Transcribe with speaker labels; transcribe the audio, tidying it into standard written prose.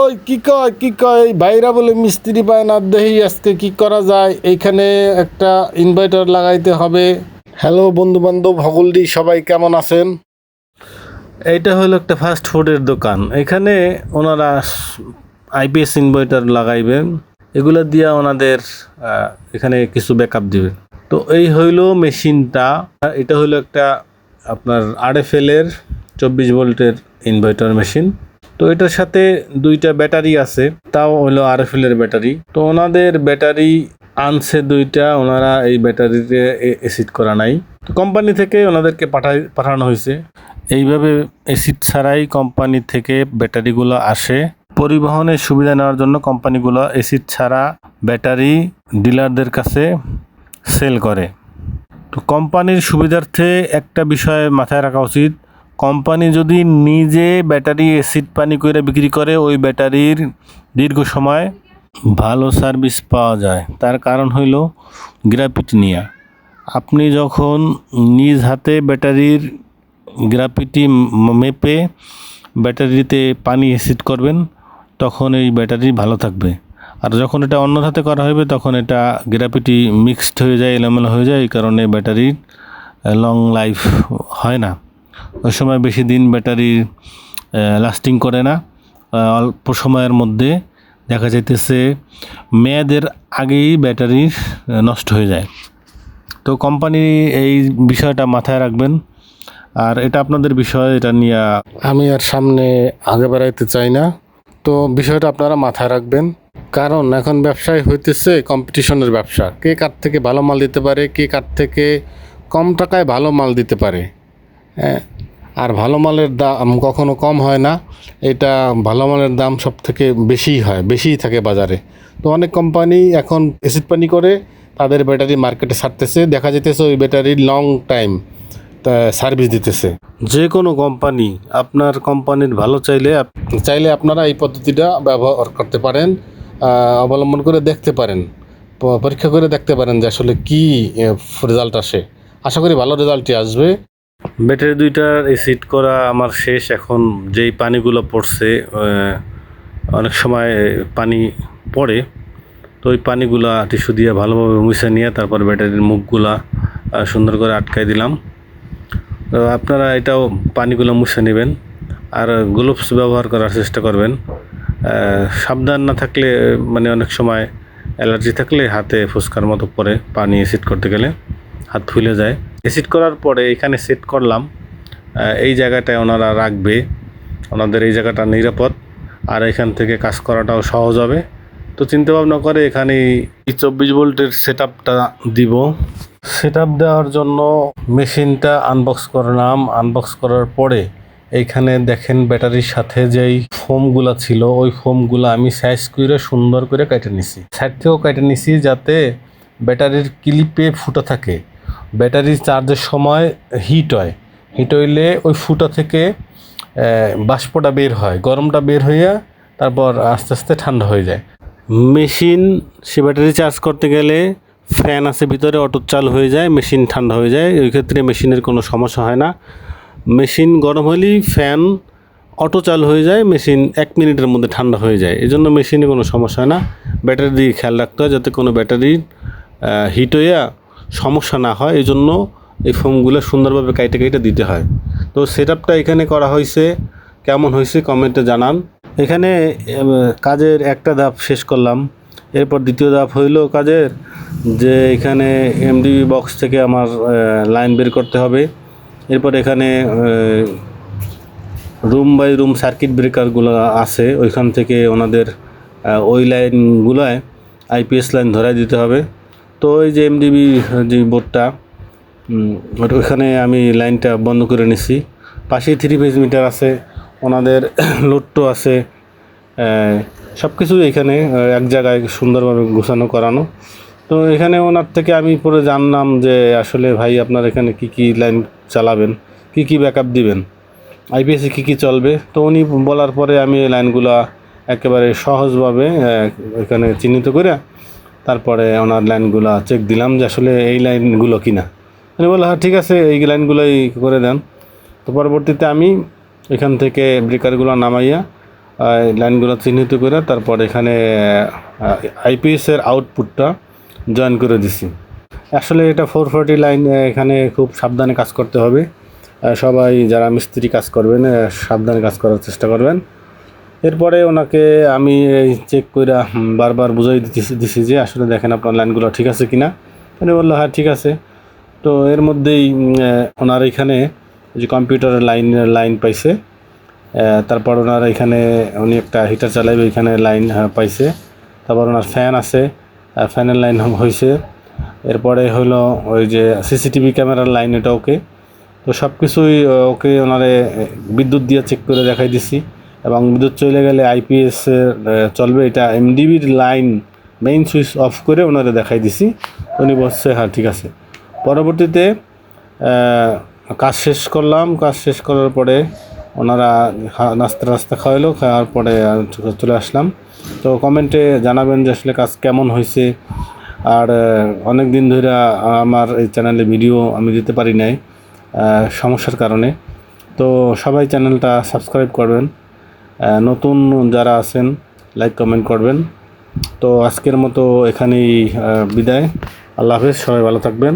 Speaker 1: কই কি কয় ভাইরা বলে মিস্ত্রি পায় না, দেখি আজকে কি করা যায়। এইখানে একটা ইনভার্টার লাগাইতে হবে। হ্যালো বন্ধু বান্ধব হগলডি, সবাই কেমন আছেন? এইটা হলো একটা ফাস্ট ফুডের দোকান। এখানে ওনারা আইপিএস ইনভার্টার লাগাইবেন, এগুলো দিয়ে ওনাদের এখানে কিছু ব্যাকআপ দিবে। তো এই হইলো মেশিনটা। এটা হলো একটা আপনার আরএফএল এর 24 ভোল্টের ইনভার্টার মেশিন। তো এটার সাথে দুইটা ব্যাটারি আছে, তাও হলো আরএফএল এর ব্যাটারি। তো ওনাদের ব্যাটারি আনছে দুইটা, ওনারা এই ব্যাটারিতে এসিড করা নাই। তো কোম্পানি থেকে ওনাদেরকে পাঠানো হয়েছে। এইভাবে এসিড ছাড়াই কোম্পানি থেকে ব্যাটারিগুলো আসে। পরিবহনের সুবিধা নেওয়ার জন্য কোম্পানিগুলো এসিড ছাড়া ব্যাটারি ডিলারদের কাছে সেল করে। তো কোম্পানির সুবিধার্থে একটা বিষয় মাথায় রাখা উচিত, কোম্পানি যদি নিজে ব্যাটারি এসিড পানি করে বিক্রি করে, ওই ব্যাটারির দীর্ঘ সময় ভালো সার্ভিস পাওয়া যায়। তার কারণ হইল গ্রাফিটি নিয়ে। আপনি যখন নিজ হাতে ব্যাটারির গ্রাফিটি মেপে ব্যাটারিতে পানি এসিড করবেন, তখন এই ব্যাটারি ভালো থাকবে। আর যখন এটা অন্য হাতে করা হবে, তখন এটা গ্রাফিটি মিক্সড হয়ে যায়, এলোমেলো হয়ে যায়। এই কারণে ব্যাটারির লং লাইফ হয় না। ওই সময় বেশি দিন ব্যাটারি লাস্টিং করে না। অল্প সময়ের মধ্যে দেখা যাইতেছে মেয়াদের আগেই ব্যাটারি নষ্ট হয়ে যায়। তো কোম্পানি এই বিষয়টা মাথায় রাখবেন। আর এটা আপনাদের বিষয়, এটা নিয়ে আমি আর সামনে আগে বাড়াইতে চাই না। তো বিষয়টা আপনারা মাথায় রাখবেন, কারণ এখন ব্যবসায় হইতেছে কম্পিটিশনের ব্যবসা। কে কার থেকে ভালো মাল দিতে পারে, কে কার থেকে কম টাকায় ভালো মাল দিতে পারে। আর ভালো মালের দাম কখনো কম হয় না। এটা ভালো মালের দাম সব থেকে বেশিই থাকে বাজারে। তো অনেক কোম্পানি এখন এসিড পানি করে তাদের ব্যাটারি মার্কেটে ছাড়তেছে। দেখা যেতেছে ওই ব্যাটারি লং টাইম সার্ভিস দিতেছে। যে কোনো কোম্পানি আপনার কোম্পানির ভালো চাইলে আপনারা এই পদ্ধতিটা ব্যবহার করতে পারেন, অবলম্বন করে দেখতে পারেন, পরীক্ষা করে দেখতে পারেন যে আসলে কী রেজাল্ট আসে। আশা করি ভালো রেজাল্টই আসবে। ব্যাটারি দুইটার এসিড করা আমার শেষ। এখন যেই পানিগুলো পড়ছে, অনেক সময় পানি পড়ে, তো ওই পানিগুলা টিস্যু দিয়ে ভালোভাবে মুছে নিয়ে তারপর ব্যাটারির মুখগুলা সুন্দর করে আটকাই দিলাম। তো আপনারা এটাও পানিগুলো মুছে নেবেন, আর গ্লোভস ব্যবহার করার চেষ্টা করবেন। সাবধান না থাকলে, মানে অনেক সময় অ্যালার্জি থাকলে হাতে ফুসকার মতো পড়ে, পানি এসিড করতে গেলে হাত ফুলে যায়। এসিড করার পরে এখানে সেট করলাম, এই জায়গাটায় ওনারা রাখবে, ওনাদের এই জায়গাটা নিরাপদ, আর এখান থেকে কাজ করাটাও সহজ হবে। তো চিন্তা ভাবনা করে এখানে 24 ভোল্টের সেট আপটা দিব। সেট আপ দেওয়ার জন্য মেশিনটা আনবক্স করলাম। আনবক্স করার পরে এইখানে দেখেন ব্যাটারির সাথে যেই ফোমগুলো ছিল, ওই ফোমগুলো আমি সাইজ করে সুন্দর করে কেটে নিছি। সাইড থেকেও কেটে নিছি যাতে ব্যাটারির ক্লিপে ফুটা থাকে। ব্যাটারি চার্জের সময় হিট হইলে ওই ফুটা থেকে বাষ্পটা বের হয়, গরমটা বের হইয়া তারপর আস্তে আস্তে ঠান্ডা হয়ে যায়। মেশিন সে ব্যাটারি চার্জ করতে গেলে ফ্যান আছে ভিতরে, অটো চালু হয়ে যায়, মেশিন ঠান্ডা হয়ে যায়। ওই ক্ষেত্রে মেশিনের কোনো সমস্যা হয় না। মেশিন গরম হলেই ফ্যান অটো চালু হয়ে যায়, মেশিন 1 মিনিটের মধ্যে ঠান্ডা হয়ে যায়। এই জন্য মেশিনে কোনো সমস্যা হয় না। ব্যাটারির দিকে খেয়াল রাখতে হয় যাতে কোনো ব্যাটারির হিট হইয়া সমস্যা না হয়। এই জন্য এই ফোমগুলো সুন্দরভাবে কাইটে দিতে হয়। তো সেট আপটা এখানে করা হয়েছে, কেমন হয়েছে কমেন্টে জানান। এখানে কাজের একটা ধাপ শেষ করলাম। এরপর দ্বিতীয় ধাপ হইল কাজের, যে এখানে এমডিবি বক্স থেকে আমার লাইন বের করতে হবে। এরপর এখানে রুম বাই রুম সার্কিট ব্রেকারগুলো আছে, ওইখান থেকে ওনাদের ওই লাইনগুলোয় আইপিএস লাইন ধরাই দিতে হবে। তো ওই যে এমডিবি যে বোর্ডটা, ওইখানে আমি লাইনটা বন্ধ করে নিছি। পাশেই 3 ফেজ মিটার আছে, ওনাদের লোডটো আছে, সব কিছুই এখানে এক জায়গায় সুন্দরভাবে গোছানো করানো। তো এখানে ওনার থেকে আমি পরে জানলাম যে আসলে ভাই আপনার এখানে কী লাইন চালাবেন, কী ব্যাকআপ দিবেন, আইপিএসে কী চলবে। তো উনি বলার পরে আমি এই লাইনগুলো একেবারে সহজভাবে এখানে চিহ্নিত করে তারপরে ওনার লাইনগুলো চেক দিলাম যে আসলে এই লাইনগুলো কিনা। উনি বললো হ্যাঁ ঠিক আছে, এই লাইনগুলোই করে দেন। তো পরবর্তীতে আমি এখান থেকে ব্রেকারগুলো নামাইয়া লাইনগুলো চিহ্নিত করে তারপর এখানে আইপিএসের আউটপুটটা জয়েন করে দিছি। আসলে এটা 440 লাইন, এখানে খুব সাবধানে কাজ করতে হবে। সবাই যারা মিস্ত্রি কাজ করবেন সাবধানে কাজ করার চেষ্টা করবেন। এরপরে ওনাকে আমি চেক করে বারবার বুঝাই দিছি যে আসলে দেখেন আপনার লাইনগুলো ঠিক আছে কিনা। উনি বললো হ্যাঁ ঠিক আছে। তো এর মধ্যেই ওনার এখানে যে কম্পিউটারের লাইন পাইছে। তারপর ওনার এখানে উনি একটা হিটার চালাইবে, এখানে লাইন পাইছে। তারপর ওনার ফ্যান আছে, ফ্যানের লাইন হয়েছে। এরপরে হলো ওই যে সিসিটিভি ক্যামেরার লাইন, এটা ওকে। তো সব কিছুই ওকে ওনারে বিদ্যুৎ দিয়ে চেক করে দেখাই দিছি। এবং বিদ্যুৎ চলে গেলে আইপিএস চলবে, এটা এমডিবির লাইন মেইন সুইচ অফ করে ওনারে দেখাই দিছি। উনি বলছে হ্যাঁ ঠিক আছে। পরবর্তীতে কাজ শেষ করলাম। কাজ শেষ করার পরে ওনারা নাস্তা খাওয়াইলো, খাওয়ার পরে চলে আসলাম। তো কমেন্টে জানাবেন যে আসলে কাজ কেমন হয়েছে। আর অনেক দিন ধরে আমার এই চ্যানেলে ভিডিও আমি দিতে পারি নাই সমস্যার কারণে। তো সবাই চ্যানেলটা সাবস্ক্রাইব করবেন, নতুন যারা আছেন লাইক কমেন্ট করবেন। তো আজকের মতো এখানেই বিদায়। আল্লাহ হাফেজ, সবাই ভালো থাকবেন।